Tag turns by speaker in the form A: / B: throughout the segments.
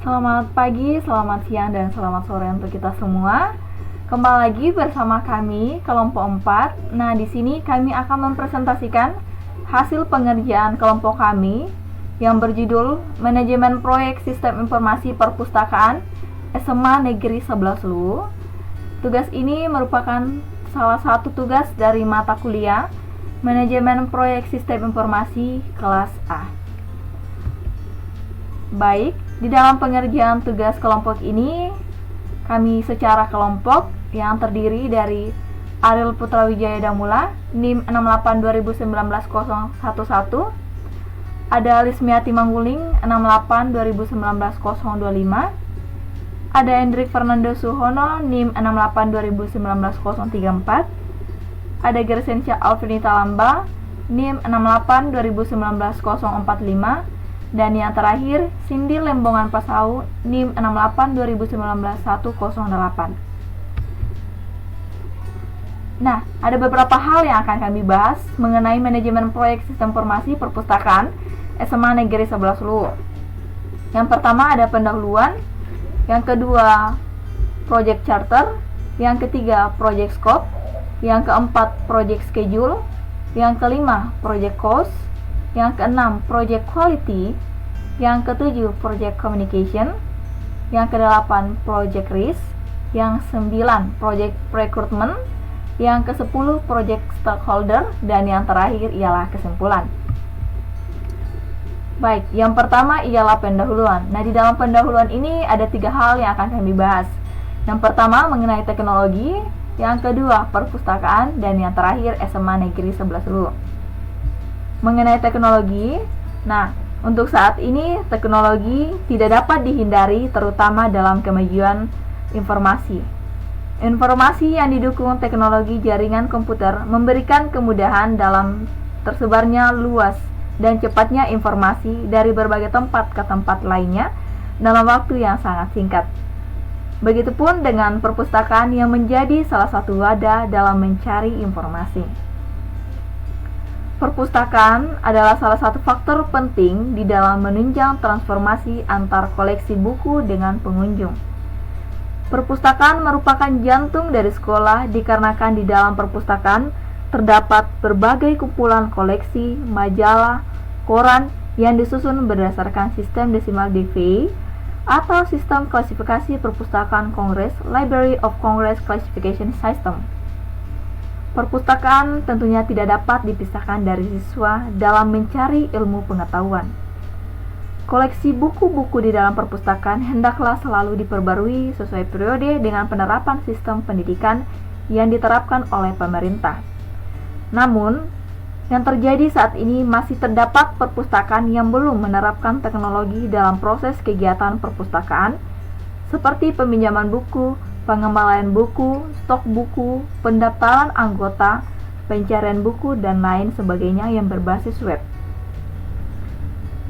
A: Selamat pagi, selamat siang, dan selamat sore untuk kita semua. Kembali lagi bersama kami, kelompok 4. Nah, di sini kami akan mempresentasikan hasil pengerjaan kelompok kami yang berjudul Manajemen Proyek Sistem Informasi Perpustakaan SMA Negeri 11 Luwu. Tugas ini merupakan salah satu tugas dari mata kuliah Manajemen Proyek Sistem Informasi kelas A. Baik, di dalam pengerjaan tugas kelompok ini, kami secara kelompok yang terdiri dari Ariel Putra Wijaya Damula, NIM 682019-011, ada Lismiati Mangguling, 682019-025, ada Hendrik Fernando Suhono, NIM 682019-034, ada Gersensia Alvinita Lamba, NIM 682019-045, dan yang terakhir, Cindy Lembongan Pasau, NIM 682019-108. Nah, ada beberapa hal yang akan kami bahas mengenai manajemen proyek sistem informasi perpustakaan SMA Negeri 11 Luwu. Yang pertama ada pendahuluan, yang kedua project charter, yang ketiga project scope, yang keempat project schedule, yang kelima project cost, yang keenam project quality, yang ketujuh project communication, yang kedelapan project risk, yang 9 project recruitment, yang ke-10 project stakeholder, dan yang terakhir ialah kesimpulan. Baik, yang pertama ialah pendahuluan. Nah, di dalam pendahuluan ini ada 3 hal yang akan kami bahas. Yang pertama mengenai teknologi, yang kedua perpustakaan, dan yang terakhir SMA Negeri 11 Luwu. Mengenai teknologi, nah, untuk saat ini teknologi tidak dapat dihindari, terutama dalam kemajuan informasi. Informasi yang didukung teknologi jaringan komputer memberikan kemudahan dalam tersebarnya luas dan cepatnya informasi dari berbagai tempat ke tempat lainnya dalam waktu yang sangat singkat. Begitupun dengan perpustakaan yang menjadi salah satu wadah dalam mencari informasi. Perpustakaan adalah salah satu faktor penting di dalam menunjang transformasi antar koleksi buku dengan pengunjung. Perpustakaan merupakan jantung dari sekolah dikarenakan di dalam perpustakaan terdapat berbagai kumpulan koleksi, majalah, koran yang disusun berdasarkan sistem desimal DVI atau sistem klasifikasi perpustakaan Kongres Library of Congress Classification System. Perpustakaan tentunya tidak dapat dipisahkan dari siswa dalam mencari ilmu pengetahuan. Koleksi buku-buku di dalam perpustakaan hendaklah selalu diperbarui sesuai periode dengan penerapan sistem pendidikan yang diterapkan oleh pemerintah. Namun, yang terjadi saat ini masih terdapat perpustakaan yang belum menerapkan teknologi dalam proses kegiatan perpustakaan, seperti peminjaman buku, pengembalian buku, stok buku, pendaftaran anggota, pencarian buku, dan lain sebagainya yang berbasis web.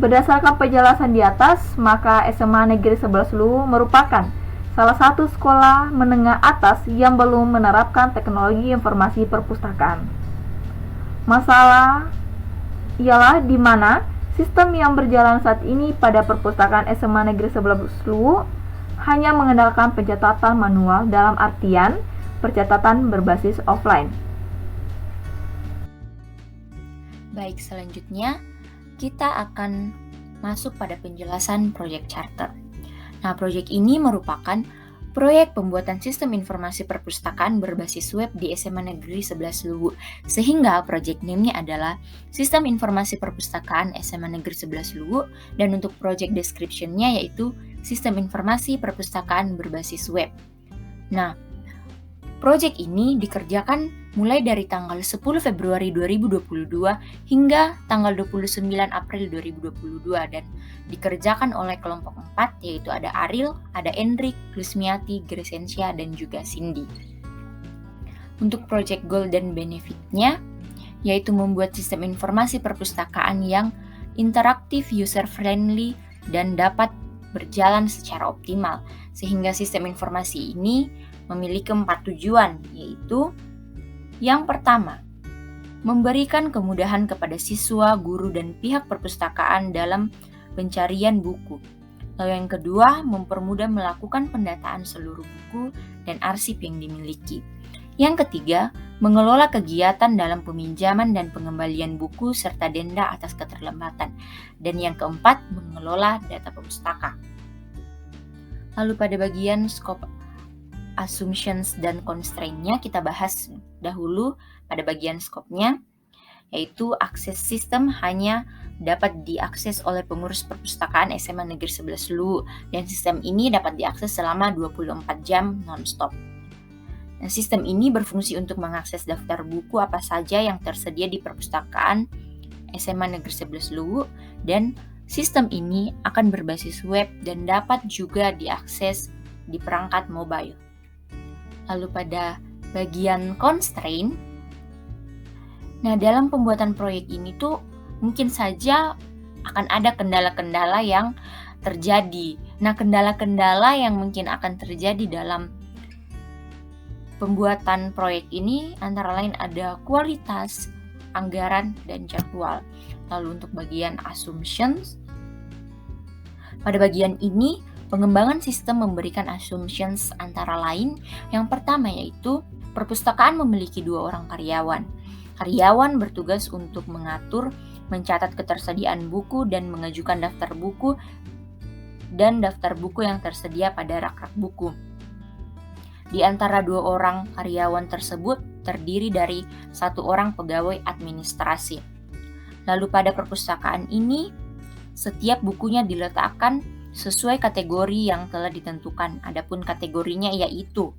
A: Berdasarkan penjelasan di atas, maka SMA Negeri 11 Luwu merupakan salah satu sekolah menengah atas yang belum menerapkan teknologi informasi perpustakaan. Masalah ialah di mana sistem yang berjalan saat ini pada perpustakaan SMA Negeri 11 Luwu hanya mengandalkan pencatatan manual dalam artian pencatatan berbasis offline.
B: Baik, selanjutnya kita akan masuk pada penjelasan proyek charter. Nah, proyek ini merupakan proyek pembuatan sistem informasi perpustakaan berbasis web di SMA Negeri 11 Luwu, sehingga proyek name-nya adalah Sistem Informasi Perpustakaan SMA Negeri 11 Luwu, dan untuk proyek description-nya yaitu Sistem Informasi Perpustakaan berbasis web. Nah, proyek ini dikerjakan mulai dari tanggal 10 Februari 2022 hingga tanggal 29 April 2022 dan dikerjakan oleh kelompok 4, yaitu ada Ariel, ada Hendrik, Lusmiati, Gresensia, dan juga Cindy. Untuk proyek goal dan benefit-nya yaitu membuat sistem informasi perpustakaan yang interaktif, user-friendly, dan dapat berjalan secara optimal, sehingga sistem informasi ini memiliki 4 tujuan, yaitu yang pertama, memberikan kemudahan kepada siswa, guru, dan pihak perpustakaan dalam pencarian buku. Lalu yang kedua, mempermudah melakukan pendataan seluruh buku dan arsip yang dimiliki. Yang ketiga, mengelola kegiatan dalam peminjaman dan pengembalian buku serta denda atas keterlambatan. Dan yang keempat, mengelola data perpustaka. Lalu pada bagian scope assumptions dan constraint-nya kita bahas dahulu pada bagian scope-nya, yaitu akses sistem hanya dapat diakses oleh pengurus perpustakaan SMA Negeri 11 Luwu, dan sistem ini dapat diakses selama 24 jam non-stop. Nah, sistem ini berfungsi untuk mengakses daftar buku apa saja yang tersedia di perpustakaan SMA Negeri 11 Luwu, dan sistem ini akan berbasis web dan dapat juga diakses di perangkat mobile. Lalu pada bagian constraint, nah dalam pembuatan proyek ini tuh mungkin saja akan ada kendala-kendala yang terjadi. Nah, kendala-kendala yang mungkin akan terjadi dalam pembuatan proyek ini antara lain ada kualitas, anggaran, dan jadwal. Lalu untuk bagian assumptions, pada bagian ini pengembangan sistem memberikan assumptions antara lain. Yang pertama yaitu perpustakaan memiliki 2 orang karyawan. Karyawan bertugas untuk mengatur, mencatat ketersediaan buku dan mengajukan daftar buku dan daftar buku yang tersedia pada rak-rak buku. Di antara 2 orang karyawan tersebut terdiri dari 1 orang pegawai administrasi. Lalu pada perpustakaan ini, setiap bukunya diletakkan sesuai kategori yang telah ditentukan. Adapun kategorinya yaitu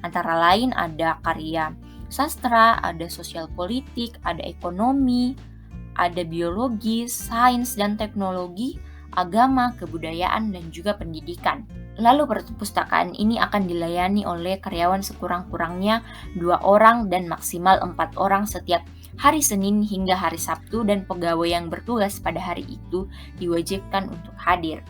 B: antara lain ada karya sastra, ada sosial politik, ada ekonomi, ada biologi, sains dan teknologi, agama, kebudayaan, dan juga pendidikan. Lalu perpustakaan ini akan dilayani oleh karyawan sekurang-kurangnya 2 orang dan maksimal 4 orang setiap hari Senin hingga hari Sabtu, dan pegawai yang bertugas pada hari itu diwajibkan untuk hadir.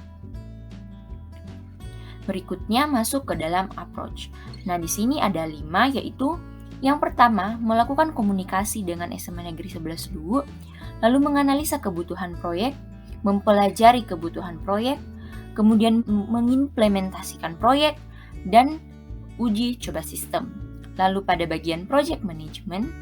B: Berikutnya masuk ke dalam approach. Nah, di sini ada 5, yaitu yang pertama, melakukan komunikasi dengan SMA Negeri 11 Luwu, lalu menganalisa kebutuhan proyek, mempelajari kebutuhan proyek, kemudian mengimplementasikan proyek, dan uji coba sistem. Lalu pada bagian project management,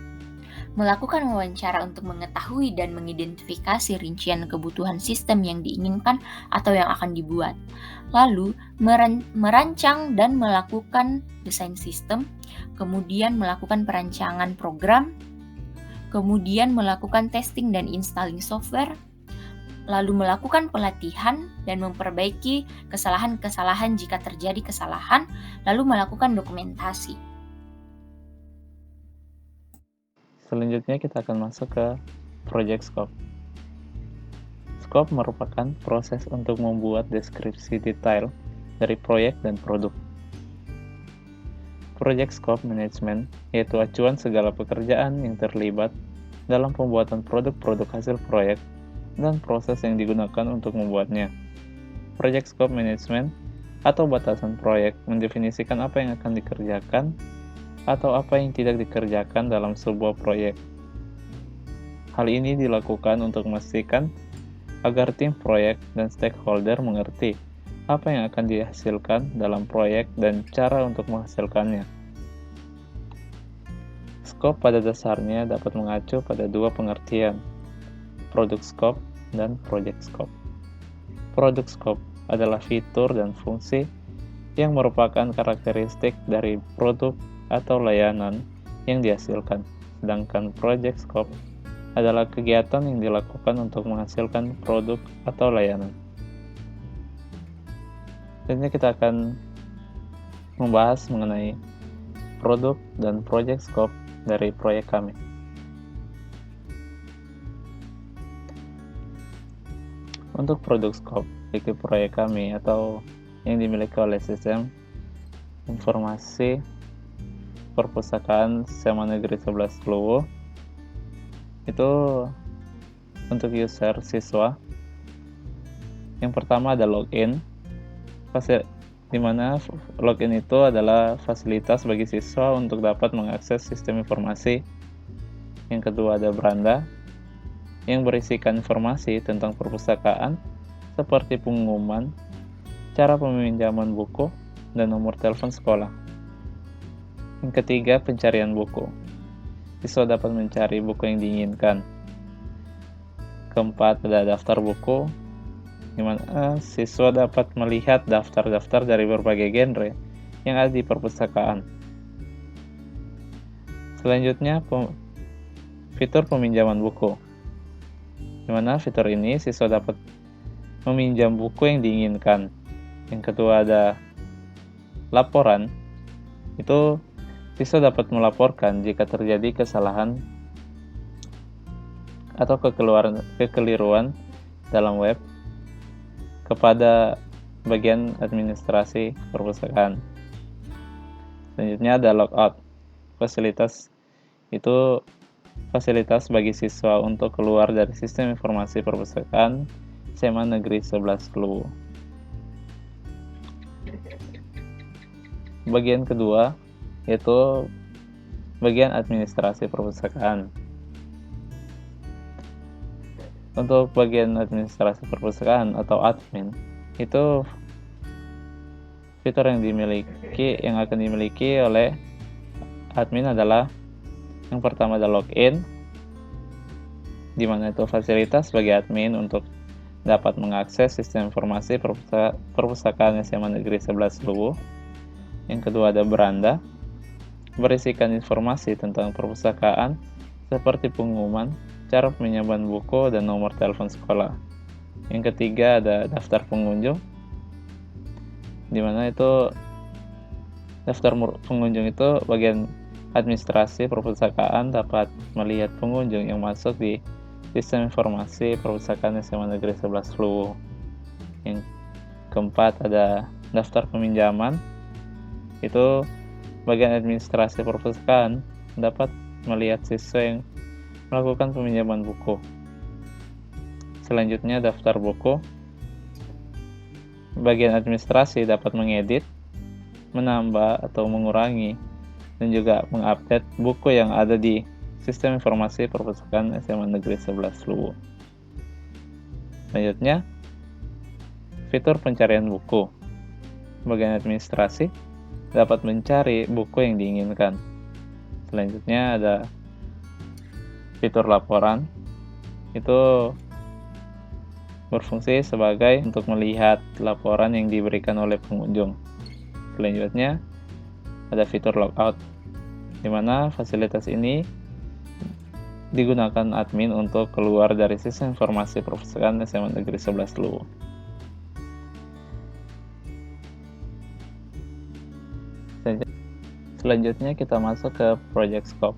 B: melakukan wawancara untuk mengetahui dan mengidentifikasi rincian kebutuhan sistem yang diinginkan atau yang akan dibuat. Lalu merancang dan melakukan desain sistem, kemudian melakukan perancangan program, kemudian melakukan testing dan installing software, lalu melakukan pelatihan dan memperbaiki kesalahan-kesalahan jika terjadi kesalahan, lalu melakukan dokumentasi.
C: Selanjutnya kita akan masuk ke project scope. Scope merupakan proses untuk membuat deskripsi detail dari proyek dan produk. Project scope management yaitu acuan segala pekerjaan yang terlibat dalam pembuatan produk-produk hasil proyek dan proses yang digunakan untuk membuatnya. Project scope management atau batasan proyek mendefinisikan apa yang akan dikerjakan atau apa yang tidak dikerjakan dalam sebuah proyek. Hal ini dilakukan untuk memastikan agar tim proyek dan stakeholder mengerti apa yang akan dihasilkan dalam proyek dan cara untuk menghasilkannya. Scope pada dasarnya dapat mengacu pada 2 pengertian, product scope dan project scope. Product scope adalah fitur dan fungsi yang merupakan karakteristik dari produk atau layanan yang dihasilkan, sedangkan project scope adalah kegiatan yang dilakukan untuk menghasilkan produk atau layanan. Selanjutnya kita akan membahas mengenai produk dan project scope dari proyek kami. Untuk produk scope di proyek kami atau yang dimiliki oleh sistem informasi perpustakaan SMA Negeri 11 Luwu, itu untuk user siswa. Yang pertama ada login, di mana login itu adalah fasilitas bagi siswa untuk dapat mengakses sistem informasi. Yang kedua ada beranda, yang berisikan informasi tentang perpustakaan seperti pengumuman, cara peminjaman buku, dan nomor telepon sekolah. Yang ketiga, pencarian buku. Siswa dapat mencari buku yang diinginkan. Keempat, ada daftar buku, di mana siswa dapat melihat daftar-daftar dari berbagai genre yang ada di perpustakaan. Selanjutnya, fitur peminjaman buku, di mana fitur ini siswa dapat meminjam buku yang diinginkan. Yang kedua, ada laporan. Itu siswa dapat melaporkan jika terjadi kesalahan atau kekeliruan dalam web kepada bagian administrasi perpustakaan. Selanjutnya ada logout. Fasilitas itu fasilitas bagi siswa untuk keluar dari sistem informasi perpustakaan SMA Negeri 11 Luwu. Bagian kedua yaitu bagian administrasi perpustakaan. Untuk bagian administrasi perpustakaan atau admin, itu fitur yang akan dimiliki oleh admin adalah yang pertama ada login, di mana itu fasilitas bagi admin untuk dapat mengakses sistem informasi perpustakaan SMA Negeri 11 Luwu. Yang kedua ada beranda, berisikan informasi tentang perpustakaan seperti pengumuman, cara peminjaman buku, dan nomor telepon sekolah. Yang ketiga ada daftar pengunjung, di mana itu daftar pengunjung itu bagian administrasi perpustakaan dapat melihat pengunjung yang masuk di sistem informasi perpustakaan SMA Negeri 11 Luwu. Yang keempat ada daftar peminjaman, itu bagian administrasi perpustakaan dapat melihat siswa yang melakukan peminjaman buku. Selanjutnya daftar buku, bagian administrasi dapat mengedit, menambah atau mengurangi, dan juga mengupdate buku yang ada di sistem informasi perpustakaan SMA Negeri 11 Luwu. Selanjutnya fitur pencarian buku, bagian administrasi dapat mencari buku yang diinginkan. Selanjutnya ada fitur laporan, itu berfungsi sebagai untuk melihat laporan yang diberikan oleh pengunjung. Selanjutnya ada fitur logout, di mana fasilitas ini digunakan admin untuk keluar dari sistem informasi perpustakaan SMA Negeri 11 Luwu. Selanjutnya kita masuk ke project scope.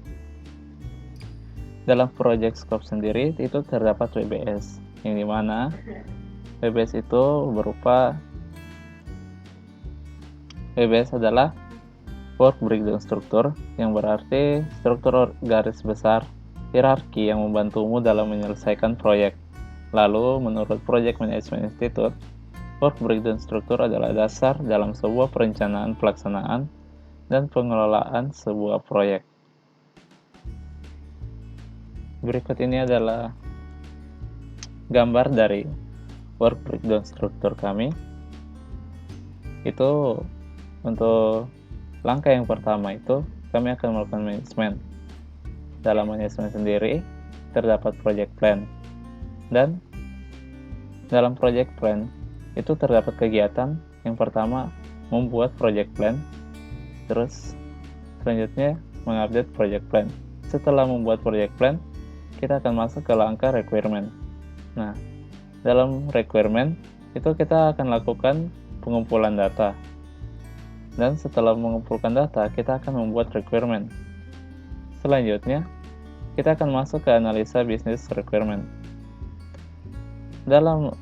C: Dalam project scope sendiri itu terdapat WBS, yang dimana WBS itu WBS adalah work breakdown struktur, yang berarti struktur garis besar hierarki yang membantumu dalam menyelesaikan proyek. Lalu menurut Project Management Institute, work breakdown struktur adalah dasar dalam sebuah perencanaan pelaksanaan dan pengelolaan sebuah proyek. Berikut ini adalah gambar dari work breakdown struktur kami. Itu untuk langkah yang pertama itu kami akan melakukan manajemen. Dalam manajemen sendiri terdapat project plan, dan dalam project plan itu terdapat kegiatan. Yang pertama membuat project plan, terus selanjutnya mengupdate project plan. Setelah membuat project plan, kita akan masuk ke langkah requirement. Nah, dalam requirement itu kita akan lakukan pengumpulan data, dan setelah mengumpulkan data kita akan membuat requirement. Selanjutnya kita akan masuk ke analisa business requirement. Dalam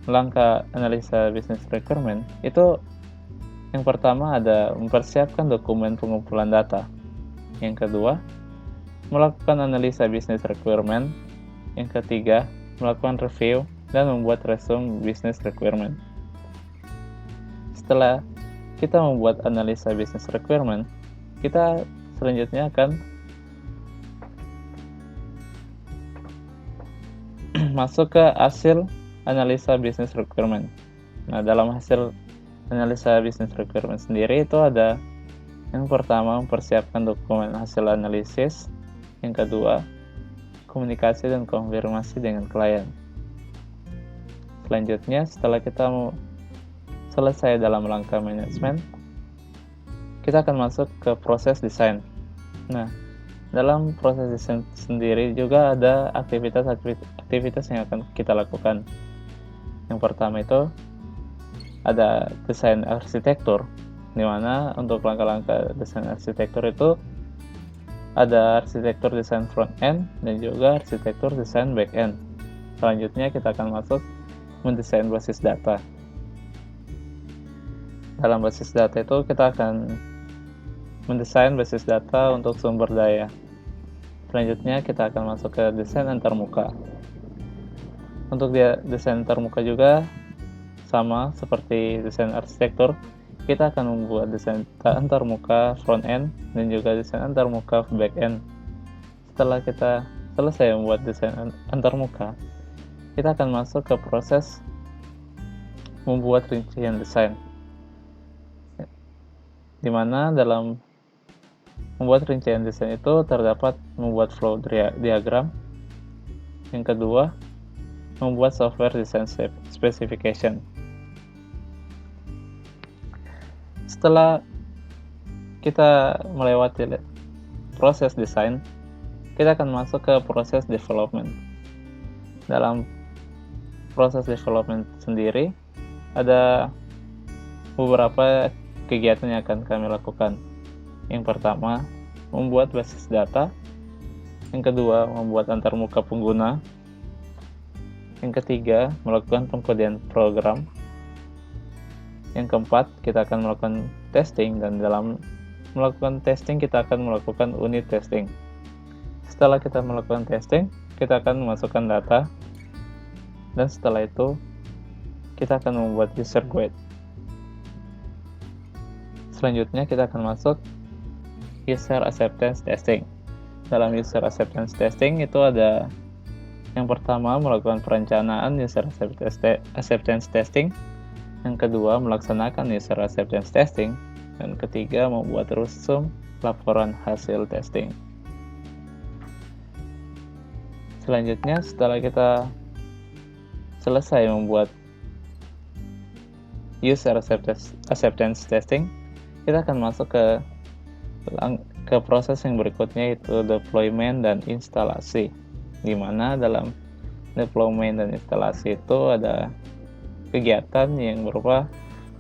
C: langkah analisa business requirement itu yang pertama ada mempersiapkan dokumen pengumpulan data. Yang kedua, melakukan analisa business requirement. Yang ketiga, melakukan review dan membuat resume business requirement. Setelah kita membuat analisa business requirement, kita selanjutnya akan masuk ke hasil analisa business requirement. Nah, dalam hasil analisa business requirement sendiri itu ada yang pertama mempersiapkan dokumen hasil analisis, yang kedua komunikasi dan konfirmasi dengan klien. Selanjutnya setelah kita selesai dalam langkah manajemen, kita akan masuk ke proses desain. Nah, dalam proses desain sendiri juga ada aktivitas yang akan kita lakukan. Yang pertama itu ada desain arsitektur, di mana untuk langkah-langkah desain arsitektur itu ada arsitektur desain front end dan juga arsitektur desain back end. Selanjutnya kita akan masuk mendesain basis data. Dalam basis data itu kita akan mendesain basis data untuk sumber daya. Selanjutnya kita akan masuk ke desain antarmuka. Untuk desain antarmuka juga sama seperti desain arsitektur, kita akan membuat desain antarmuka front end dan juga desain antarmuka back end. Setelah kita selesai membuat desain antarmuka, kita akan masuk ke proses membuat rincian desain, di mana dalam membuat rincian desain itu terdapat membuat flow diagram. Yang kedua, membuat software design specification. Setelah kita melewati proses desain, kita akan masuk ke proses development. Dalam proses development sendiri, ada beberapa kegiatan yang akan kami lakukan. Yang pertama, membuat basis data. Yang kedua, membuat antarmuka pengguna. Yang ketiga, melakukan pengkodean program. Yang keempat, kita akan melakukan testing, dan dalam melakukan testing kita akan melakukan unit testing. Setelah kita melakukan testing, kita akan memasukkan data, dan setelah itu kita akan membuat user guide. Selanjutnya kita akan masuk user acceptance testing. Dalam user acceptance testing itu ada yang pertama melakukan perencanaan user acceptance testing, yang kedua melaksanakan user acceptance testing, dan ketiga membuat resume laporan hasil testing. Selanjutnya setelah kita selesai membuat user acceptance testing, kita akan masuk ke proses yang berikutnya, yaitu deployment dan instalasi, di mana dalam deployment dan instalasi itu ada kegiatan yang berupa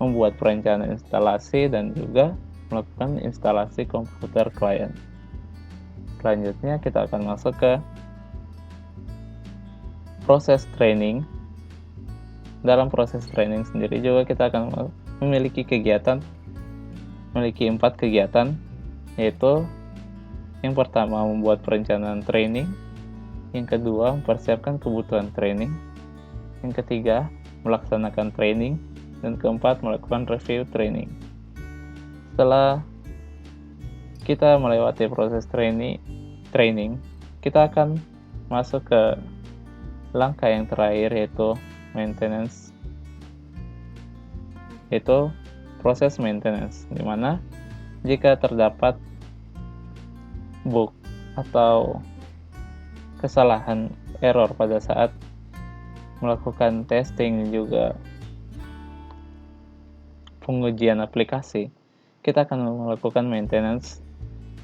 C: membuat perencanaan instalasi dan juga melakukan instalasi komputer klien. Selanjutnya kita akan masuk ke proses training. Dalam proses training sendiri juga kita akan memiliki 4 kegiatan, yaitu yang pertama membuat perencanaan training, yang kedua mempersiapkan kebutuhan training, yang ketiga melaksanakan training, dan keempat melakukan review training. Setelah kita melewati proses training, kita akan masuk ke langkah yang terakhir, yaitu maintenance, yaitu proses maintenance, di mana jika terdapat bug atau kesalahan error pada saat melakukan testing dan juga pengujian aplikasi, kita akan melakukan maintenance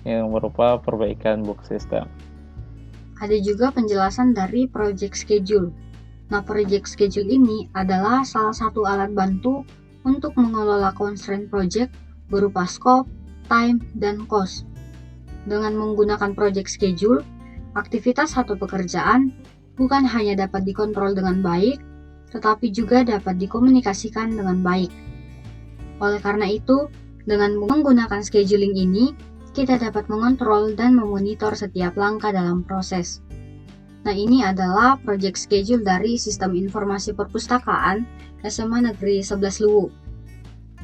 C: yang berupa perbaikan bug system.
D: Ada juga penjelasan dari project schedule. Nah, project schedule ini adalah salah satu alat bantu untuk mengelola constraint project berupa scope, time, dan cost. Dengan menggunakan project schedule, aktivitas satu pekerjaan bukan hanya dapat dikontrol dengan baik, tetapi juga dapat dikomunikasikan dengan baik. Oleh karena itu, dengan menggunakan scheduling ini, kita dapat mengontrol dan memonitor setiap langkah dalam proses. Nah, ini adalah project schedule dari Sistem Informasi Perpustakaan SMA Negeri 11 Luwu.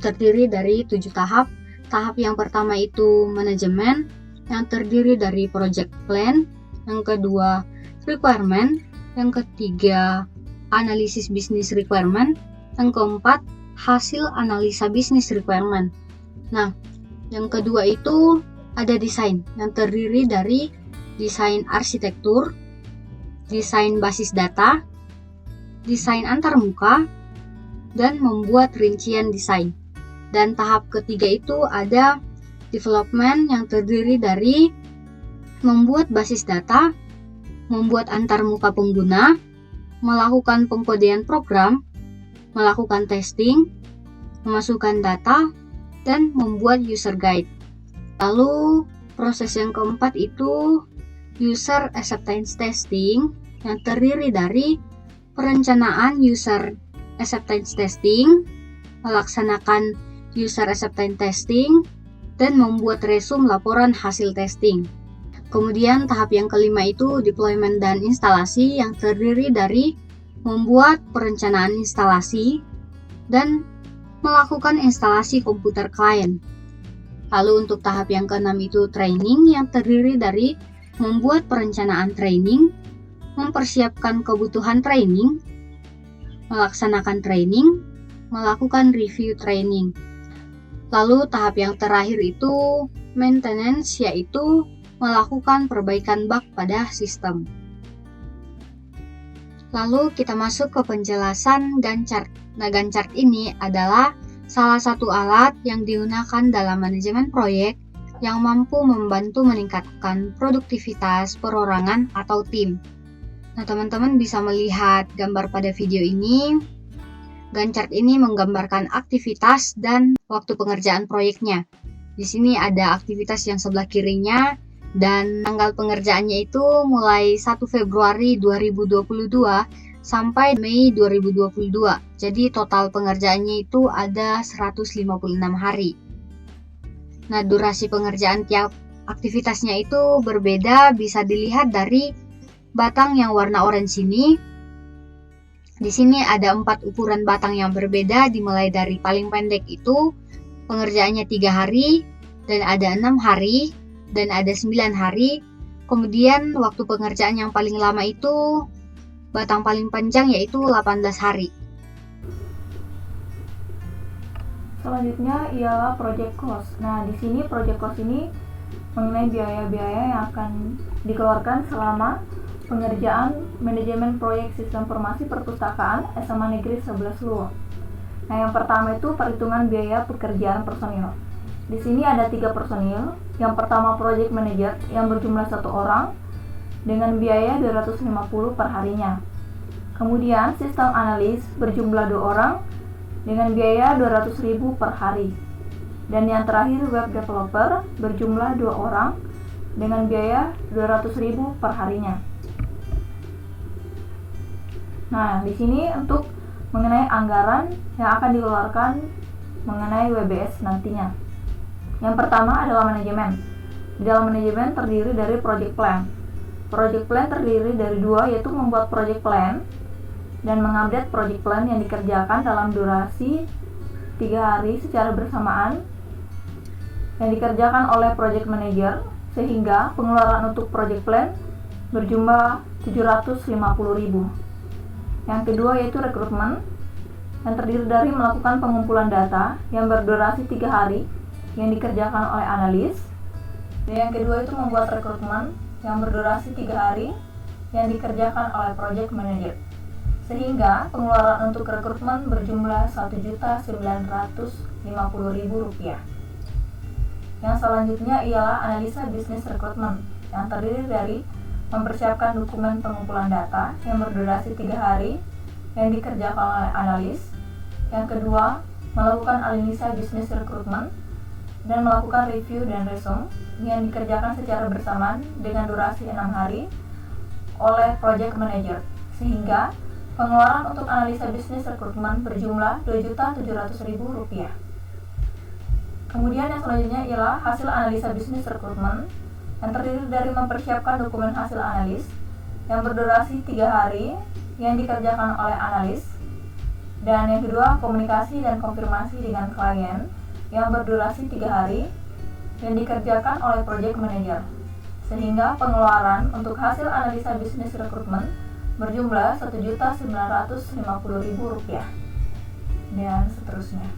D: Terdiri dari 7 tahap. Tahap yang pertama itu manajemen, yang terdiri dari project plan, yang kedua requirement, yang ketiga analisis business requirement, Yang keempat, hasil analisa bisnis requirement. Nah, yang kedua itu ada desain yang terdiri dari desain arsitektur, desain basis data, desain antarmuka, dan membuat rincian desain. Dan tahap ketiga itu ada development yang terdiri dari membuat basis data, membuat antarmuka pengguna, melakukan pengkodean program, melakukan testing, memasukkan data, dan membuat user guide. Lalu proses yang keempat itu user acceptance testing yang terdiri dari perencanaan user acceptance testing, melaksanakan user acceptance testing, dan membuat resume laporan hasil testing. Kemudian tahap yang kelima itu deployment dan instalasi yang terdiri dari membuat perencanaan instalasi dan melakukan instalasi komputer klien. Lalu untuk tahap yang keenam itu training yang terdiri dari membuat perencanaan training, mempersiapkan kebutuhan training, melaksanakan training, melakukan review training. Lalu tahap yang terakhir itu maintenance, yaitu melakukan perbaikan bug pada sistem. Lalu kita masuk ke penjelasan Gantt chart. Nah, Gantt chart ini adalah salah satu alat yang digunakan dalam manajemen proyek yang mampu membantu meningkatkan produktivitas perorangan atau tim. Nah, teman-teman bisa melihat gambar pada video ini. Gantt chart ini menggambarkan aktivitas dan waktu pengerjaan proyeknya. Di sini ada aktivitas yang sebelah kirinya dan tanggal pengerjaannya itu mulai 1 Februari 2022 sampai Mei 2022. Jadi total pengerjaannya itu ada 156 hari. Nah, durasi pengerjaan tiap aktivitasnya itu berbeda, bisa dilihat dari batang yang warna orange ini. Di sini ada 4 ukuran batang yang berbeda, dimulai dari paling pendek itu pengerjaannya 3 hari, dan ada 6 hari, dan ada 9 hari. Kemudian waktu pengerjaan yang paling lama itu batang paling panjang yaitu 18 hari.
A: Selanjutnya ialah project cost. Nah, di sini project cost ini mengenai biaya-biaya yang akan dikeluarkan selama pengerjaan manajemen proyek sistem informasi perpustakaan SMA Negeri 11 Luwu. Nah, yang pertama itu perhitungan biaya pekerjaan personil. Di sini ada 3 personil. Yang pertama project manager yang berjumlah 1 orang dengan biaya 250 per harinya. Kemudian sistem analis berjumlah 2 orang dengan biaya 200.000 per hari. Dan yang terakhir web developer berjumlah 2 orang dengan biaya 200.000 per harinya. Nah, di sini untuk mengenai anggaran yang akan dikeluarkan mengenai WBS nantinya. Yang pertama adalah manajemen. Di dalam manajemen terdiri dari project plan. Project plan terdiri dari 2, yaitu membuat project plan dan mengupdate project plan yang dikerjakan dalam durasi 3 hari secara bersamaan yang dikerjakan oleh project manager, sehingga pengeluaran untuk project plan berjumlah 750.000. Yang kedua yaitu rekrutmen yang terdiri dari melakukan pengumpulan data yang berdurasi 3 hari yang dikerjakan oleh analis. Dan yang kedua itu membuat rekrutmen yang berdurasi 3 hari yang dikerjakan oleh project manager. Sehingga pengeluaran untuk rekrutmen berjumlah Rp1.950.000. Yang selanjutnya ialah analisa bisnis rekrutmen yang terdiri dari mempersiapkan dokumen pengumpulan data yang berdurasi 3 hari yang dikerjakan oleh analis. Yang kedua, melakukan analisa bisnis rekrutmen dan melakukan review dan resume yang dikerjakan secara bersamaan dengan durasi 6 hari oleh project manager, sehingga pengeluaran untuk analisa bisnis rekrutmen berjumlah Rp2.700.000. Kemudian yang selanjutnya ialah hasil analisa bisnis rekrutmen yang terdiri dari mempersiapkan dokumen hasil analis yang berdurasi 3 hari yang dikerjakan oleh analis. Dan yang kedua, komunikasi dan konfirmasi dengan klien yang berdurasi 3 hari yang dikerjakan oleh project manager, sehingga pengeluaran untuk hasil analisa bisnis rekrutmen berjumlah Rp1.950.000. dan seterusnya.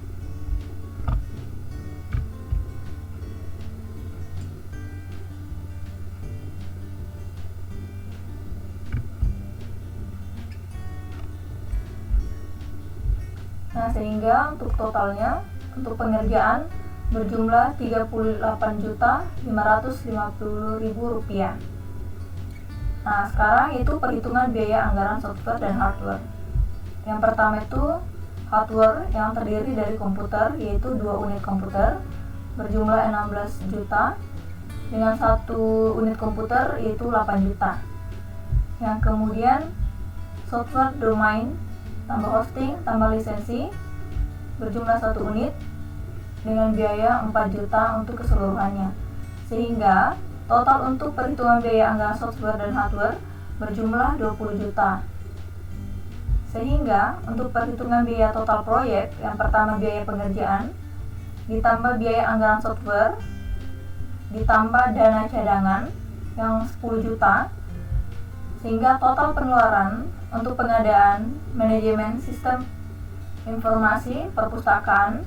A: Nah, sehingga untuk totalnya, untuk pengerjaan berjumlah Rp38.550.000. Nah, sekarang itu perhitungan biaya anggaran software dan hardware. Yang pertama itu hardware yang terdiri dari komputer, yaitu 2 unit komputer berjumlah 16 juta, dengan 1 unit komputer yaitu 8 juta. Yang kemudian software domain tambah hosting tambah lisensi berjumlah 1 unit dengan biaya 4 juta untuk keseluruhannya, sehingga total untuk perhitungan biaya anggaran software dan hardware berjumlah 20 juta. Sehingga untuk perhitungan biaya total proyek, yang pertama biaya pengerjaan ditambah biaya anggaran software ditambah dana cadangan yang 10 juta, sehingga total pengeluaran untuk pengadaan manajemen sistem informasi perpustakaan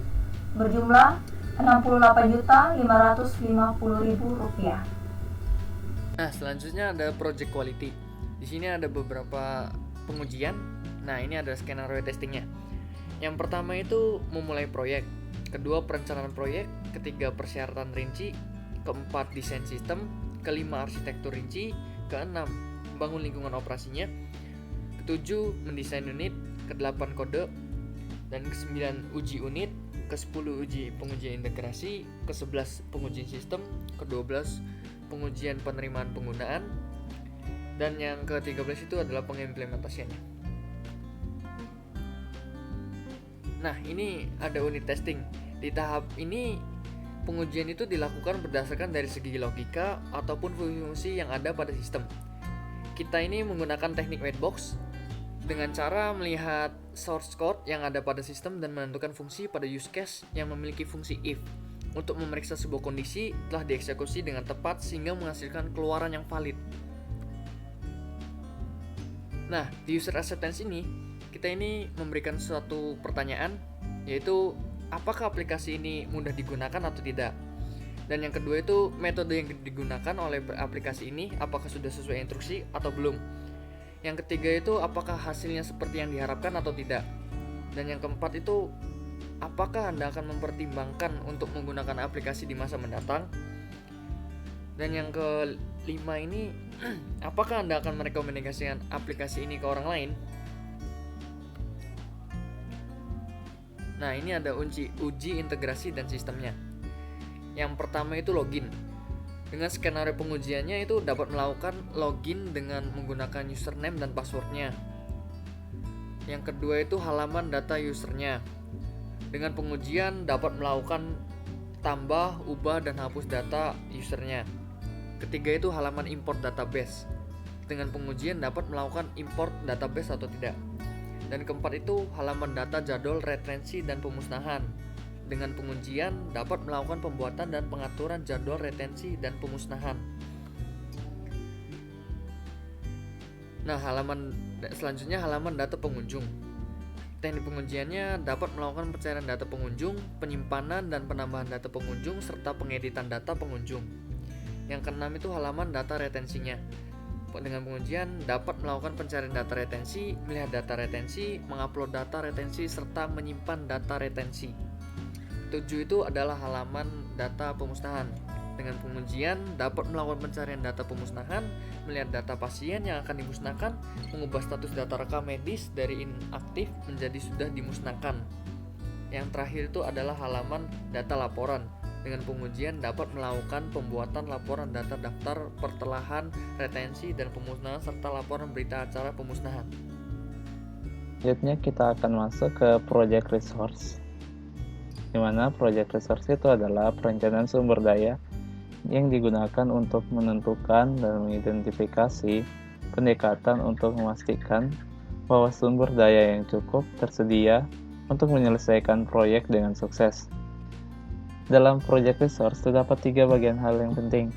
A: berjumlah Rp68.550.000.
E: Nah, selanjutnya ada project quality. Di sini ada beberapa pengujian. Nah, ini ada skenario testingnya. Yang pertama itu memulai proyek, kedua perencanaan proyek, ketiga persyaratan rinci, keempat desain sistem, kelima arsitektur rinci, keenam bangun lingkungan operasinya, ketujuh mendesain unit, kedelapan kode, dan ke-9 uji unit, ke-10 uji pengujian integrasi, ke-11 pengujian sistem, ke-12 pengujian penerimaan penggunaan, dan yang ke-13 itu adalah pengimplementasiannya. Nah, ini ada unit testing. Di tahap ini pengujian itu dilakukan berdasarkan dari segi logika ataupun fungsi yang ada pada sistem. Kita ini menggunakan teknik white box dengan cara melihat source code yang ada pada sistem dan menentukan fungsi pada use case yang memiliki fungsi if untuk memeriksa sebuah kondisi telah dieksekusi dengan tepat sehingga menghasilkan keluaran yang valid. Nah, di user acceptance ini kita ini memberikan suatu pertanyaan, yaitu apakah aplikasi ini mudah digunakan atau tidak. Dan yang kedua itu metode yang digunakan oleh aplikasi ini apakah sudah sesuai instruksi atau belum. Yang ketiga itu apakah hasilnya seperti yang diharapkan atau tidak. Dan yang keempat itu apakah Anda akan mempertimbangkan untuk menggunakan aplikasi di masa mendatang. Dan yang kelima ini apakah Anda akan merekomendasikan aplikasi ini ke orang lain. Nah, ini ada uji integrasi dan sistemnya. Yang pertama itu login. Dengan skenario pengujiannya itu dapat melakukan login dengan menggunakan username dan passwordnya. Yang kedua itu halaman data usernya. Dengan pengujian dapat melakukan tambah, ubah, dan hapus data usernya. Ketiga itu halaman import database. Dengan pengujian dapat melakukan import database atau tidak. Dan keempat itu halaman data jadwal retensi dan pemusnahan. Dengan pengujian dapat melakukan pembuatan dan pengaturan jadwal retensi dan pemusnahan. Nah, selanjutnya halaman data pengunjung. Teknik pengujiannya dapat melakukan pencairan data pengunjung, penyimpanan dan penambahan data pengunjung serta pengeditan data pengunjung. Yang keenam itu halaman data retensinya. Dengan pengujian dapat melakukan pencarian data retensi, melihat data retensi, mengupload data retensi serta menyimpan data retensi. 7 itu adalah halaman data pemusnahan. Dengan pengujian dapat melakukan pencarian data pemusnahan, melihat data pasien yang akan dimusnahkan, mengubah status data rekam medis dari inaktif menjadi sudah dimusnahkan. Yang terakhir itu adalah halaman data laporan. Dengan pengujian dapat melakukan pembuatan laporan data daftar pertelahan, retensi, dan pemusnahan serta laporan berita acara pemusnahan.
C: Selanjutnya kita akan masuk ke project resource, di mana project resource itu adalah perencanaan sumber daya yang digunakan untuk menentukan dan mengidentifikasi pendekatan untuk memastikan bahwa sumber daya yang cukup tersedia untuk menyelesaikan proyek dengan sukses. Dalam project resource terdapat 3 bagian hal yang penting,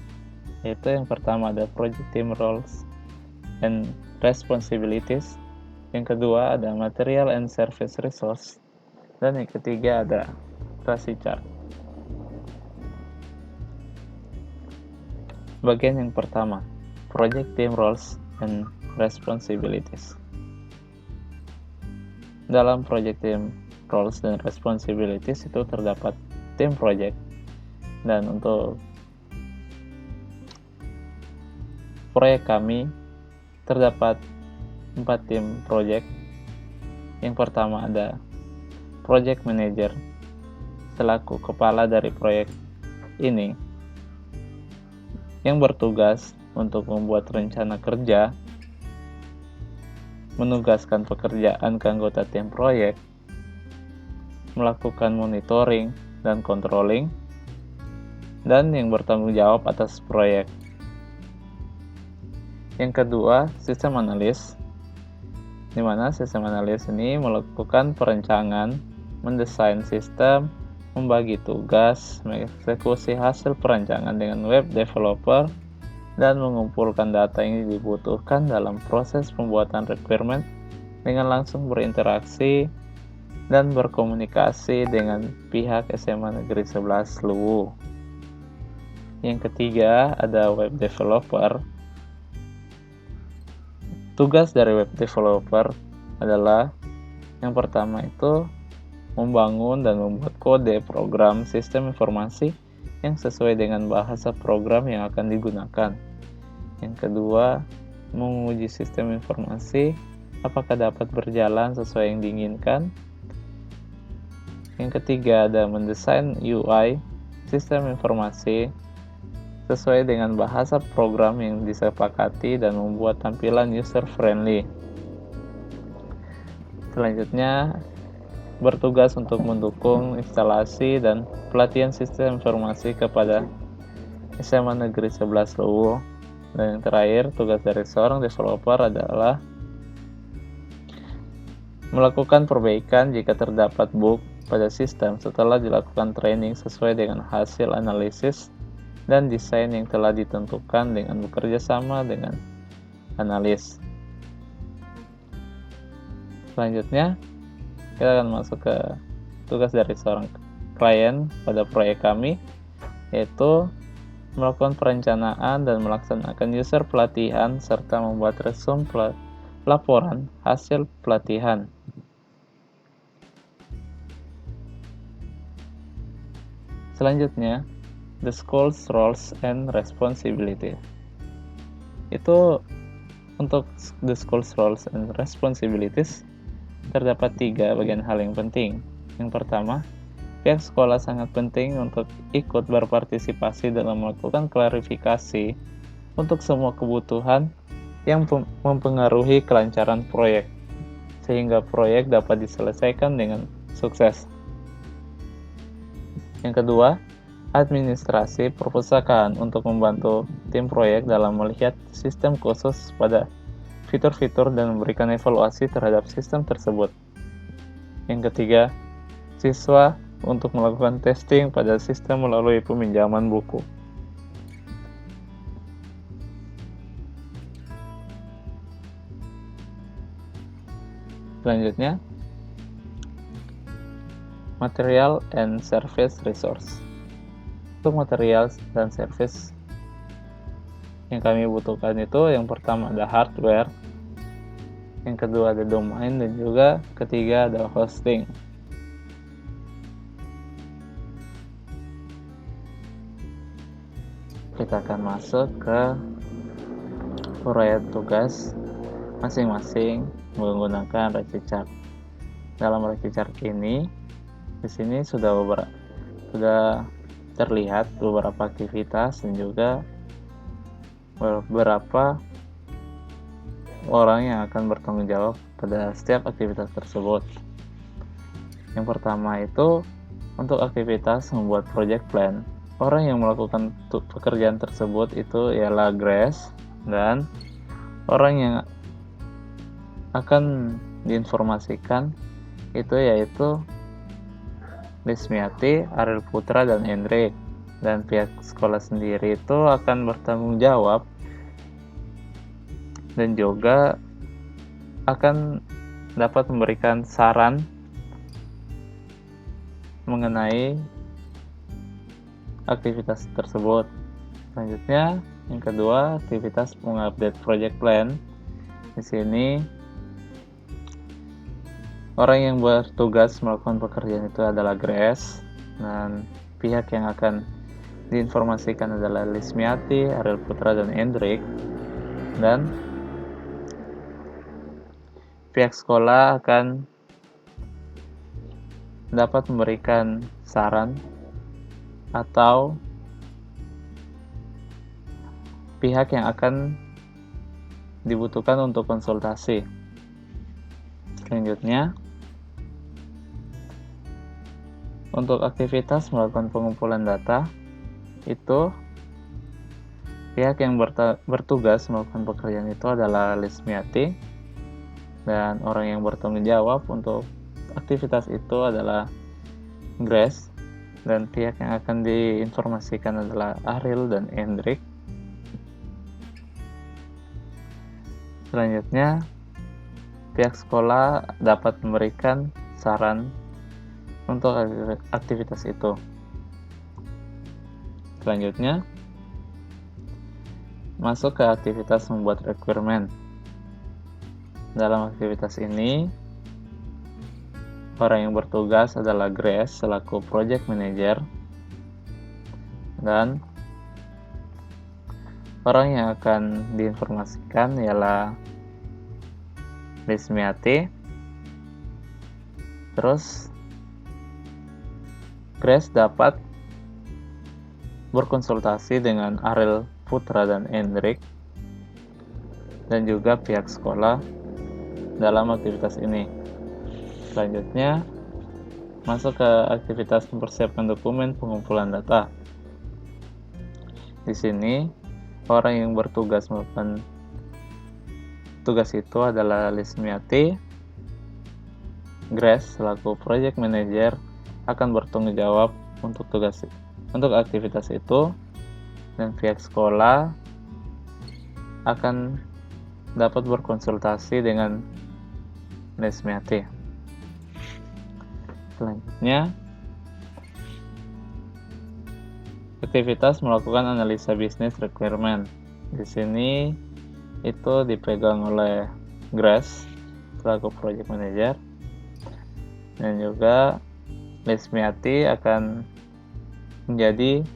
C: yaitu yang pertama ada project team roles and responsibilities, yang kedua ada material and service resource, Dan yang ketiga ada Rasi chart. Bagian yang pertama, Project Team Roles and Responsibilities. Dalam Project Team Roles dan Responsibilities itu terdapat tim project, dan untuk proyek kami terdapat 4 tim project. Yang pertama ada Project Manager selaku kepala dari proyek ini yang bertugas untuk membuat rencana kerja, menugaskan pekerjaan ke anggota tim proyek, melakukan monitoring dan controlling, dan yang bertanggung jawab atas proyek. Yang kedua, sistem analis, di mana sistem analis ini melakukan perencanaan, mendesain sistem, membagi tugas, mengeksekusi hasil perancangan dengan web developer, dan mengumpulkan data yang dibutuhkan dalam proses pembuatan requirement dengan langsung berinteraksi dan berkomunikasi dengan pihak SMA Negeri 11 Luwu. Yang ketiga, ada web developer. Tugas dari web developer adalah yang pertama itu membangun dan membuat kode program sistem informasi yang sesuai dengan bahasa program yang akan digunakan. Yang kedua, menguji sistem informasi apakah dapat berjalan sesuai yang diinginkan. Yang ketiga, ada mendesain UI sistem informasi sesuai dengan bahasa program yang disepakati dan membuat tampilan user friendly. Selanjutnya, bertugas untuk mendukung instalasi dan pelatihan sistem informasi kepada SMA Negeri 11 Luwu. Dan yang terakhir, tugas dari seorang developer adalah melakukan perbaikan jika terdapat bug pada sistem setelah dilakukan training sesuai dengan hasil analisis dan desain yang telah ditentukan dengan bekerja sama dengan analis. Selanjutnya, kita akan masuk ke tugas dari seorang klien pada proyek kami, yaitu melakukan perencanaan dan melaksanakan user pelatihan serta membuat resume laporan hasil pelatihan. Selanjutnya, the school's roles and responsibility. Itu untuk the school's roles and responsibilities terdapat 3 bagian hal yang penting. Yang pertama, pihak sekolah sangat penting untuk ikut berpartisipasi dalam melakukan klarifikasi untuk semua kebutuhan yang mempengaruhi kelancaran proyek, sehingga proyek dapat diselesaikan dengan sukses. Yang kedua, administrasi perpustakaan untuk membantu tim proyek dalam melihat sistem khusus pada fitur-fitur dan memberikan evaluasi terhadap sistem tersebut. Yang ketiga, siswa untuk melakukan testing pada sistem melalui peminjaman buku. Selanjutnya, material and service resource. Untuk material dan service yang kami butuhkan itu, yang pertama ada hardware, yang kedua ada domain, dan juga ketiga ada hosting. Kita akan masuk ke uraian tugas masing-masing menggunakan Rasi chart. Dalam Rasi chart ini, di sini sudah terlihat beberapa aktivitas dan juga beberapa orang yang akan bertanggung jawab pada setiap aktivitas tersebut. Yang pertama itu untuk aktivitas membuat project plan. Orang yang melakukan pekerjaan tersebut itu ialah Grace, dan orang yang akan diinformasikan itu yaitu Lismiati, Ariel Putra, dan Hendrik. Dan pihak sekolah sendiri itu akan bertanggung jawab dan juga akan dapat memberikan saran mengenai aktivitas tersebut. Selanjutnya, yang kedua, aktivitas mengupdate project plan. Di sini orang yang bertugas melakukan pekerjaan itu adalah GRES, dan pihak yang akan diinformasikan adalah Lismiati, Ariel Putra, dan Hendrik. Dan pihak sekolah akan dapat memberikan saran atau pihak yang akan dibutuhkan untuk konsultasi. Selanjutnya, untuk aktivitas melakukan pengumpulan data, itu pihak yang bertugas melakukan pekerjaan itu adalah Lismiati, dan orang yang bertanggung jawab untuk aktivitas itu adalah GRES, dan pihak yang akan diinformasikan adalah Ariel dan Hendrik. Selanjutnya, pihak sekolah dapat memberikan saran untuk aktivitas itu. Selanjutnya, masuk ke aktivitas membuat requirement. Dalam aktivitas ini, orang yang bertugas adalah GRES selaku project manager, dan orang yang akan diinformasikan ialah Lismiati. Terus GRES dapat berkonsultasi dengan Ariel Putra dan Hendrik, dan juga pihak sekolah dalam aktivitas ini. Selanjutnya, masuk ke aktivitas mempersiapkan dokumen pengumpulan data. Di sini, orang yang bertugas melakukan tugas itu adalah Lismiati. GRES selaku project manager akan bertanggung jawab untuk aktivitas itu, dan pihak sekolah akan dapat berkonsultasi dengan Lismiati. Selanjutnya, aktivitas melakukan analisa bisnis requirement. Di sini itu dipegang oleh GRES selaku project manager, dan juga Lismiati akan menjadi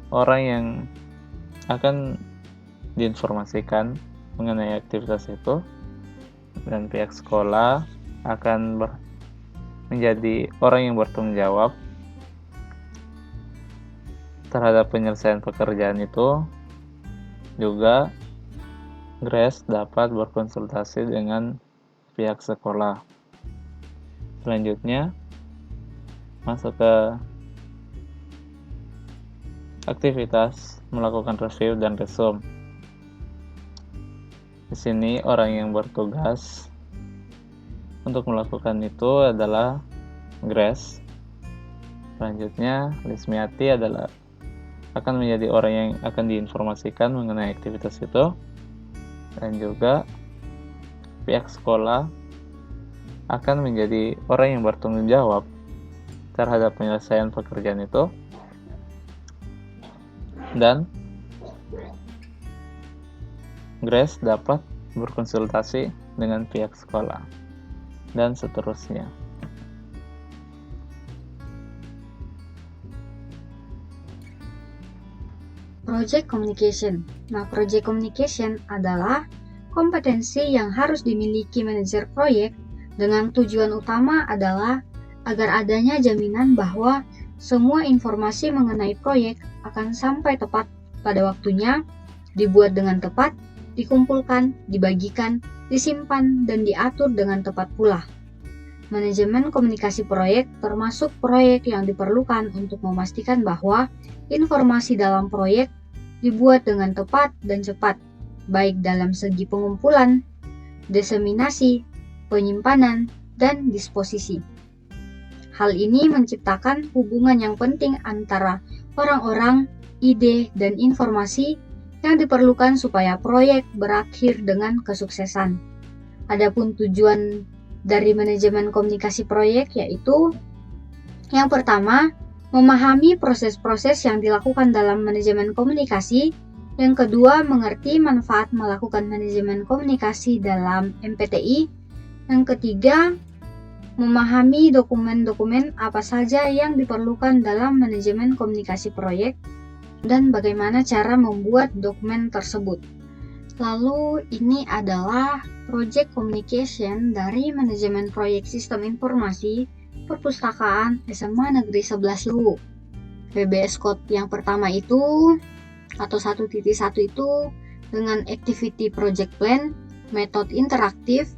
C: orang yang akan diinformasikan mengenai aktivitas itu, dan pihak sekolah akan menjadi orang yang bertanggung jawab terhadap penyelesaian pekerjaan itu. Juga GRES dapat berkonsultasi dengan pihak sekolah. Selanjutnya, masuk ke aktivitas melakukan review dan resume. Di sini orang yang bertugas untuk melakukan itu adalah GRES. Selanjutnya, Lismiati akan menjadi orang yang akan diinformasikan mengenai aktivitas itu, dan juga pihak sekolah akan menjadi orang yang bertanggung jawab terhadap penyelesaian pekerjaan itu, dan GRES dapat berkonsultasi dengan pihak sekolah, dan seterusnya.
D: Project Communication. Nah, Project Communication adalah kompetensi yang harus dimiliki manajer proyek dengan tujuan utama adalah agar adanya jaminan bahwa semua informasi mengenai proyek akan sampai tepat pada waktunya, dibuat dengan tepat, dikumpulkan, dibagikan, disimpan, dan diatur dengan tepat pula. Manajemen komunikasi proyek termasuk proyek yang diperlukan untuk memastikan bahwa informasi dalam proyek dibuat dengan tepat dan cepat, baik dalam segi pengumpulan, diseminasi, penyimpanan, dan disposisi. Hal ini menciptakan hubungan yang penting antara orang-orang, ide, dan informasi yang diperlukan supaya proyek berakhir dengan kesuksesan. Adapun tujuan dari manajemen komunikasi proyek yaitu Yang pertama, memahami proses-proses yang dilakukan dalam manajemen komunikasi. Yang kedua, mengerti manfaat melakukan manajemen komunikasi dalam MPTI. Yang ketiga, memahami dokumen-dokumen apa saja yang diperlukan dalam manajemen komunikasi proyek dan bagaimana cara membuat dokumen tersebut. Lalu ini adalah project communication dari manajemen proyek sistem informasi perpustakaan SMA Negeri 11 Luwu. WBS Code yang pertama itu atau 1.1 itu dengan activity project plan, metode interaktif.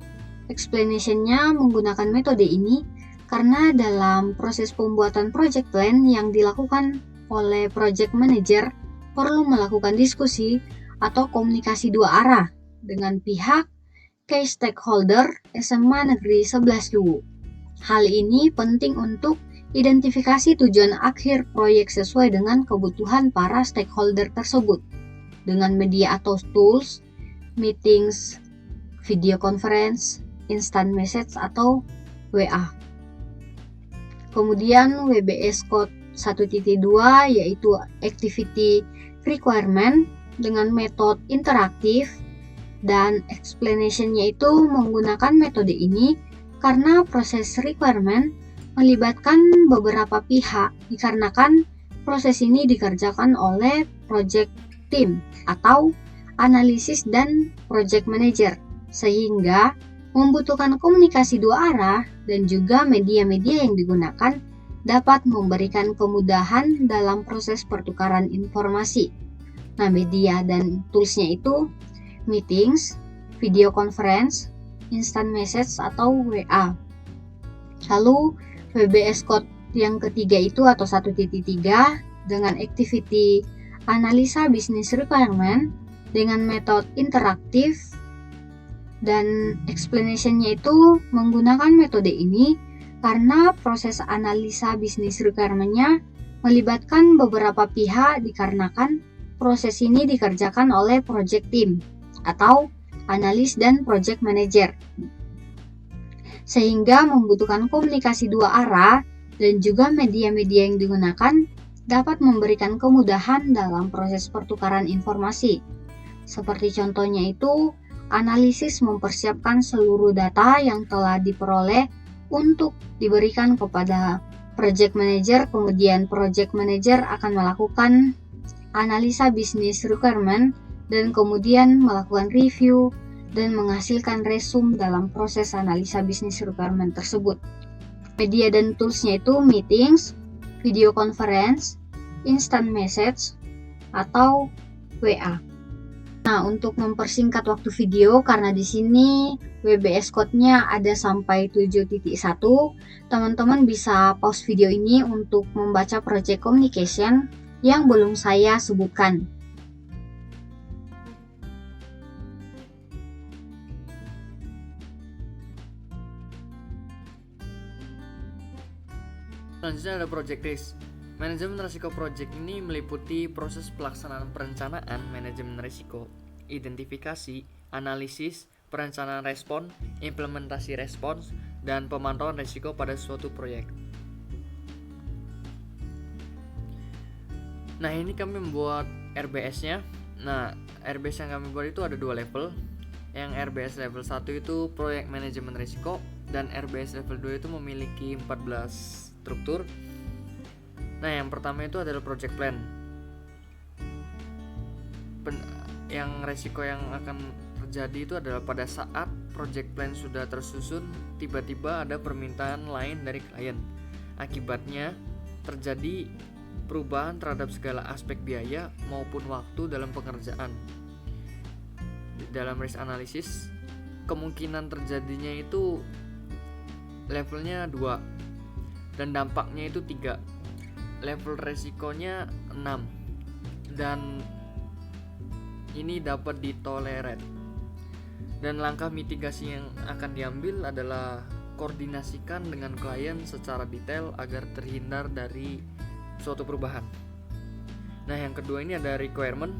D: Explanation-nya menggunakan metode ini karena dalam proses pembuatan project plan yang dilakukan oleh project manager perlu melakukan diskusi atau komunikasi dua arah dengan pihak key stakeholder SMA Negeri 11 Luwu. Hal ini penting untuk identifikasi tujuan akhir proyek sesuai dengan kebutuhan para stakeholder tersebut dengan media atau tools, meetings, video conference, instant message atau WA. Kemudian WBS Code 1.2 yaitu activity requirement dengan metode interaktif dan explanation-nya itu menggunakan metode ini karena proses requirement melibatkan beberapa pihak dikarenakan proses ini dikerjakan oleh project team atau analisis dan project manager sehingga membutuhkan komunikasi dua arah dan juga media-media yang digunakan dapat memberikan kemudahan dalam proses pertukaran informasi. Nah, media dan toolsnya itu meetings, video conference, instant message atau WA. Lalu WBS Code yang ketiga itu atau 1.3 dengan activity analisa business requirement dengan metode interaktif dan explanation-nya itu menggunakan metode ini karena proses analisa business requirement-nya melibatkan beberapa pihak dikarenakan proses ini dikerjakan oleh project team atau analis dan project manager. Sehingga membutuhkan komunikasi dua arah dan juga media-media yang digunakan dapat memberikan kemudahan dalam proses pertukaran informasi. Seperti contohnya itu, analisis mempersiapkan seluruh data yang telah diperoleh untuk diberikan kepada project manager, kemudian project manager akan melakukan analisa business requirement dan kemudian melakukan review dan menghasilkan resume dalam proses analisa business requirement tersebut. Media dan toolsnya itu meetings, video conference, instant message, atau WA. Nah, untuk mempersingkat waktu video, karena di sini WBS Code-nya ada sampai 7.1, teman-teman bisa pause video ini untuk membaca project communication yang belum saya sebutkan.
E: Selanjutnya ada project risk. Manajemen risiko project ini meliputi proses pelaksanaan perencanaan manajemen risiko, identifikasi, analisis, perencanaan respon, implementasi respons, dan pemantauan risiko pada suatu proyek. Nah, ini kami membuat RBS-nya. Nah, RBS yang kami buat itu ada dua level. Yang RBS level 1 itu proyek manajemen risiko, dan RBS level 2 itu memiliki 14 struktur. Nah, yang pertama itu adalah project plan. Yang resiko yang akan terjadi itu adalah pada saat project plan sudah tersusun, tiba-tiba ada permintaan lain dari klien. Akibatnya terjadi perubahan terhadap segala aspek biaya maupun waktu dalam pengerjaan. Dalam risk analysis, kemungkinan terjadinya itu levelnya 2 dan dampaknya itu 3. Level resikonya 6 dan ini dapat ditolerir. Dan langkah mitigasi yang akan diambil adalah koordinasikan dengan klien secara detail agar terhindar dari suatu perubahan. Nah, yang kedua ini ada requirement.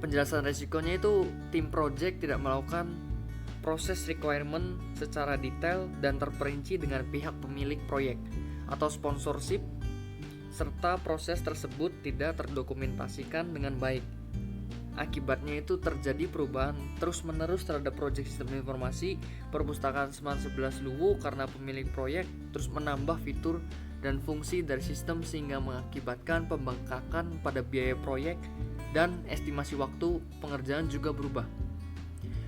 E: Penjelasan resikonya itu tim project tidak melakukan proses requirement secara detail dan terperinci dengan pihak pemilik proyek. atau sponsorship, serta proses tersebut tidak terdokumentasikan dengan baik. Akibatnya itu terjadi perubahan terus-menerus terhadap proyek sistem informasi perpustakaan Seman 11 Luwu karena pemilik proyek terus menambah fitur dan fungsi dari sistem sehingga mengakibatkan pembengkakan pada biaya proyek dan estimasi waktu pengerjaan juga berubah.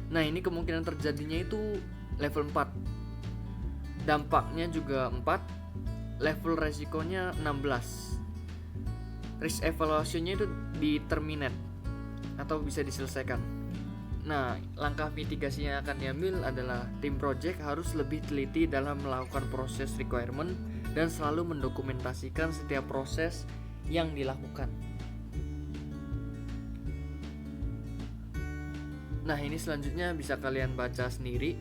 E: Nah, ini kemungkinan terjadinya itu level 4. Dampaknya juga 4. Level resikonya 16. Risk evaluation-nya itu di terminate atau bisa diselesaikan. Nah, langkah mitigasi yang akan diambil adalah tim project harus lebih teliti dalam melakukan proses requirement dan selalu mendokumentasikan setiap proses yang dilakukan. Nah, ini selanjutnya bisa kalian baca sendiri.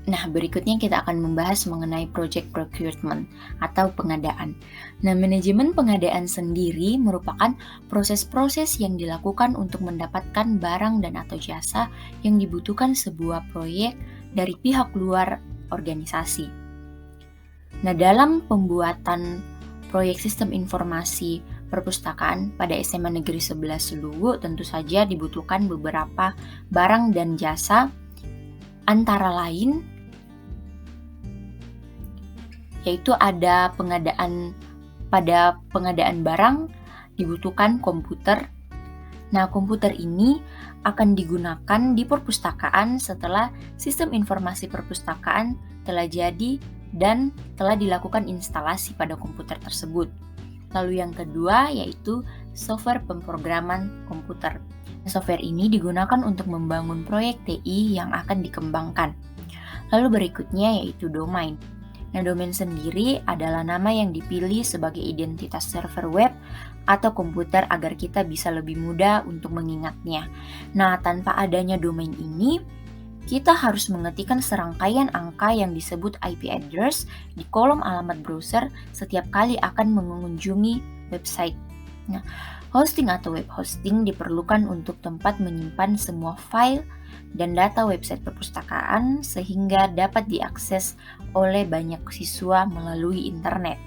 B: Nah, berikutnya kita akan membahas mengenai project procurement atau pengadaan. Nah, manajemen pengadaan sendiri merupakan proses-proses yang dilakukan untuk mendapatkan barang dan atau jasa yang dibutuhkan sebuah proyek dari pihak luar organisasi. Nah, dalam pembuatan proyek sistem informasi perpustakaan pada SMA Negeri 11 Luwu tentu saja dibutuhkan beberapa barang dan jasa, antara lain yaitu ada pengadaan barang dibutuhkan komputer. Nah, komputer ini akan digunakan di perpustakaan setelah sistem informasi perpustakaan telah jadi dan telah dilakukan instalasi pada komputer tersebut. Lalu yang kedua yaitu software pemrograman komputer. Software ini digunakan untuk membangun proyek TI yang akan dikembangkan. Lalu berikutnya yaitu domain. Nah, domain sendiri adalah nama yang dipilih sebagai identitas server web atau komputer agar kita bisa lebih mudah untuk mengingatnya. Nah, tanpa adanya domain ini, kita harus mengetikkan serangkaian angka yang disebut IP address di kolom alamat browser setiap kali akan mengunjungi website. Nah, hosting atau web hosting diperlukan untuk tempat menyimpan semua file dan data website perpustakaan sehingga dapat diakses oleh banyak siswa melalui internet.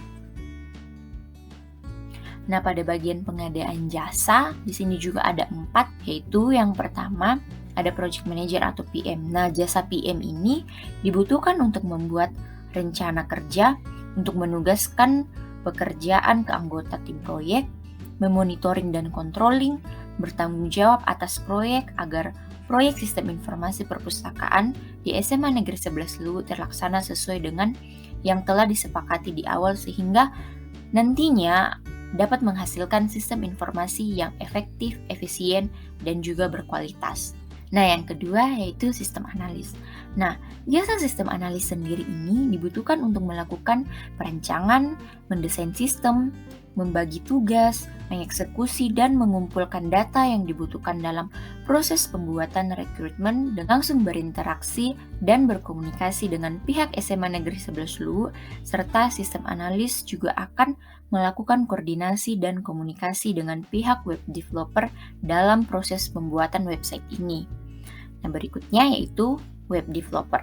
B: Nah, pada bagian pengadaan jasa, di sini juga ada 4, yaitu yang pertama ada project manager atau PM. Nah, jasa PM ini dibutuhkan untuk membuat rencana kerja, untuk menugaskan pekerjaan ke anggota tim proyek, memonitoring dan controlling, bertanggung jawab atas proyek agar proyek sistem informasi perpustakaan di SMA Negeri 11 Luwu terlaksana sesuai dengan yang telah disepakati di awal sehingga nantinya dapat menghasilkan sistem informasi yang efektif, efisien, dan juga berkualitas. Nah, yang kedua yaitu sistem analis. Nah, jasa sistem analis sendiri ini dibutuhkan untuk melakukan perancangan, mendesain sistem, membagi tugas, mengeksekusi dan mengumpulkan data yang dibutuhkan dalam proses pembuatan rekrutmen dan langsung berinteraksi dan berkomunikasi dengan pihak SMA Negeri 11 Luwu serta sistem analis juga akan melakukan koordinasi dan komunikasi dengan pihak web developer dalam proses pembuatan website ini. Nah, berikutnya yaitu web developer.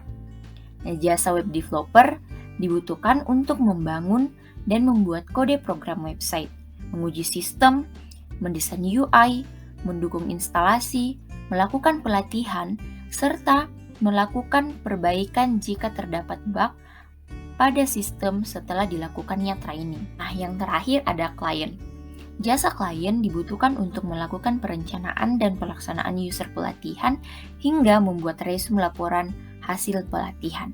B: Nah, jasa web developer dibutuhkan untuk membangun dan membuat kode program website, menguji sistem, mendesain UI, mendukung instalasi, melakukan pelatihan, serta melakukan perbaikan jika terdapat bug pada sistem setelah dilakukannya training. Nah, yang terakhir ada klien. Jasa klien dibutuhkan untuk melakukan perencanaan dan pelaksanaan user pelatihan hingga membuat resume laporan hasil pelatihan.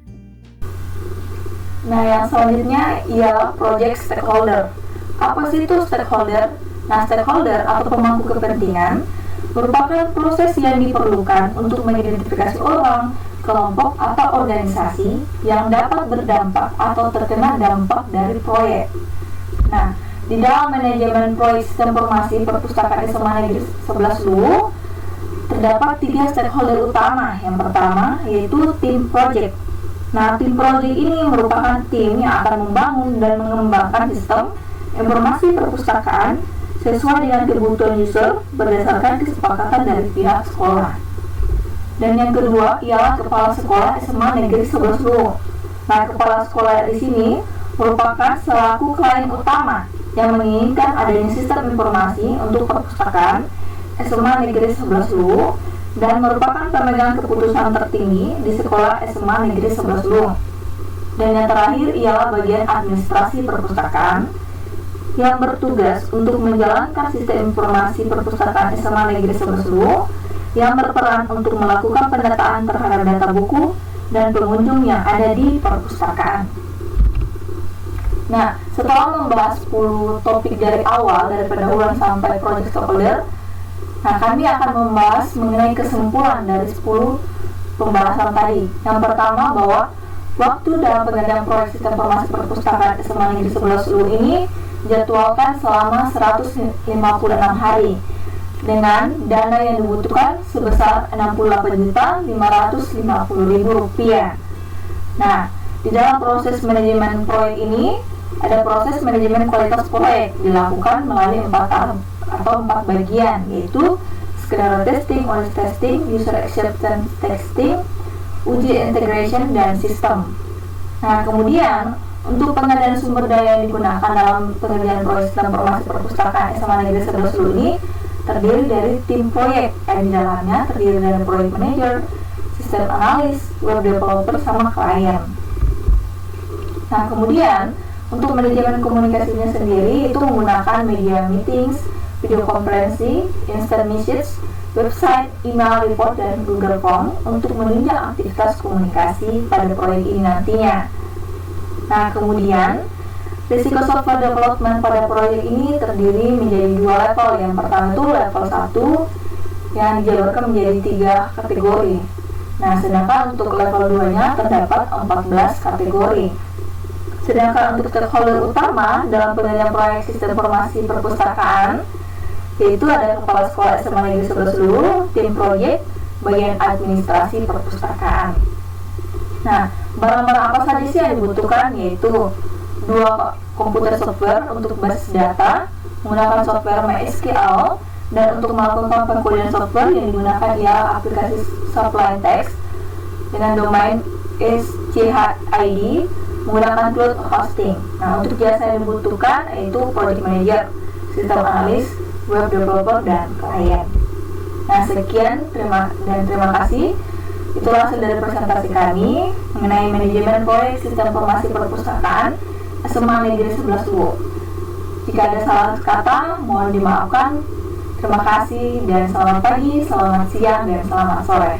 A: Nah, yang selanjutnya ialah project stakeholder. Apa sih itu stakeholder? Nah, stakeholder atau pemangku kepentingan merupakan proses yang diperlukan untuk mengidentifikasi orang, kelompok atau organisasi yang dapat berdampak atau terkena dampak dari proyek. Nah, di dalam manajemen proyek sistem informasi perpustakaan SMA Negeri 11 Luwu terdapat 3 stakeholder utama. Yang pertama yaitu tim project. Nah, tim project ini merupakan tim yang akan membangun dan mengembangkan sistem informasi perpustakaan sesuai dengan kebutuhan user berdasarkan kesepakatan dari pihak sekolah. Dan yang kedua ialah kepala sekolah SMA Negeri 11 Luwu. Nah, kepala sekolah di sini merupakan selaku klien utama yang menginginkan adanya sistem informasi untuk perpustakaan SMA Negeri 11 Luwu dan merupakan pemegang keputusan tertinggi di sekolah SMA Negeri 11 Luwu. Dan yang terakhir ialah bagian administrasi perpustakaan yang bertugas untuk menjalankan sistem informasi perpustakaan SMA Negeri 11 Luwu yang berperan untuk melakukan pendataan terhadap data buku dan pengunjung yang ada di perpustakaan. Nah, setelah membahas 10 topik dari awal, dari pendahuluan sampai project stakeholder, nah kami akan membahas mengenai kesimpulan dari 10 pembahasan tadi. Yang pertama bahwa waktu dalam pengerjaan proyek sistem informasi perpustakaan SMA Negeri 11 Luwu ini dijadwalkan selama 156 hari dengan dana yang dibutuhkan sebesar Rp68.550.000. Nah, di dalam proses manajemen proyek ini ada proses manajemen kualitas proyek dilakukan melalui 4 tahap atau 4 bagian, yaitu skenario testing, audit testing, user acceptance testing, uji integration, dan sistem. Nah, kemudian untuk pengadaan sumber daya yang digunakan dalam pengerjaan proyek sistem informasi perpustakaan SMA Negeri 11 Luwu ini terdiri dari tim proyek yang di dalamnya terdiri dari proyek manager, sistem analis, web developer, sama klien. Nah, kemudian untuk manajemen komunikasinya sendiri itu menggunakan media meetings, video konferensi, instant message, website, email, report, dan Google Form untuk menunjang aktivitas komunikasi pada proyek ini nantinya. Nah, kemudian risiko software development pada proyek ini terdiri menjadi 2 level. Yang pertama itu level 1 yang dijabarkan menjadi 3 kategori. Nah, sedangkan untuk level 2-nya terdapat 14 kategori. Sedangkan untuk stakeholder utama dalam pengerjaan proyek sistem informasi perpustakaan yaitu ada kepala sekolah SMA Negeri 11 Luwu, tim proyek, bagian administrasi perpustakaan. Nah, barang-barang apa saja sih yang dibutuhkan, yaitu 2 komputer software untuk basis data menggunakan software MySQL, dan untuk melakukan pengkodian software yang digunakan ialah aplikasi Sublime Text dengan domain SCHID menggunakan cloud hosting. Nah, untuk jasa yang dibutuhkan yaitu project manager, sistem analis, web developer, dan klien. Nah, sekian terima kasih. Itulah hasil dari presentasi kami mengenai manajemen proyek sistem informasi perpustakaan SMA Negeri 11 Luwu. Jika ada salah kata, mohon dimaafkan. Terima kasih dan selamat pagi, selamat siang, dan selamat sore.